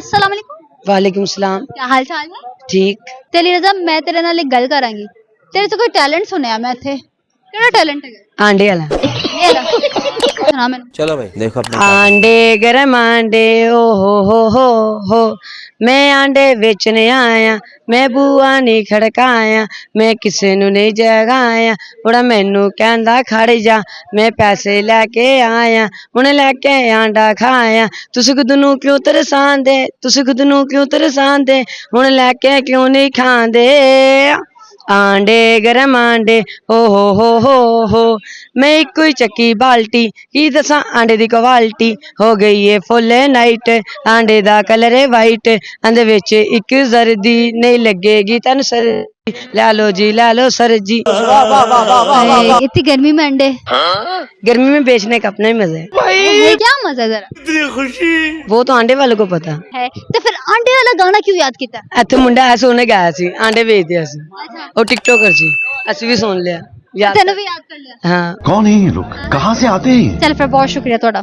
अस्सलाम वालेकुम। वालेकुम सलाम। क्या हाल चाल है? ठीक। चलिए रज़ा मैं तेरे नाल एक गल करांगी। तेरे से कोई टैलेंट सुनया मैं इत्थे। केड़ा टैलेंट है? आंडे वाला। ये वाला। सुना मैनू। चलो भाई देखो अपने काम। आंडे गरम आंडे ओ हो मैं आंडे बेचने आया मैं बुआ नहीं खड़काया मैं किसे नू नहीं जगाया बड़ा मैनू कहंदा खड़ जा मैं पैसे लेके आया उन्हें लेके आंडा खाया तुस खुद नू क्यों तरसांदे तुस खुद नू क्यों तरसांदे हुण लेके क्यों नहीं खांदे आंडे गरम आंडे हो मैं एक ही चक्की बाल्टी की दसा आंडे दी क्वालिटी हो गई है फुल नाइट आंडे दा कलर है वाइट अंदर विच एक जर्दी नहीं लगेगी तन सर ले लो जी ले लो सर जी। इतनी गर्मी में अंडे गर्मी में बेचने का अपना ही मजा है क्या मजा जरा वो तो आंडे वाले को पता है। तो फिर अंडे वाला गाना क्यों याद किया? ਇੱਥੇ ਮੁੰਡਾ ਐਸੇ ਉਹਨੇ ਗਾਇਆ ਸੀ ਆਂਡੇ ਵੇਚਦੇ ਅਸੀਂ ਉਹ ਟਿਕਟੋਕਰ ਸੀ ਅਸੀਂ ਵੀ ਸੁਣ ਲਿਆ याद तेनू भी याद कर लिया। हाँ। कौन है ये लोग, कहाँ से आते हैं? चल फिर बहुत शुक्रिया ਤੁਹਾਡਾ।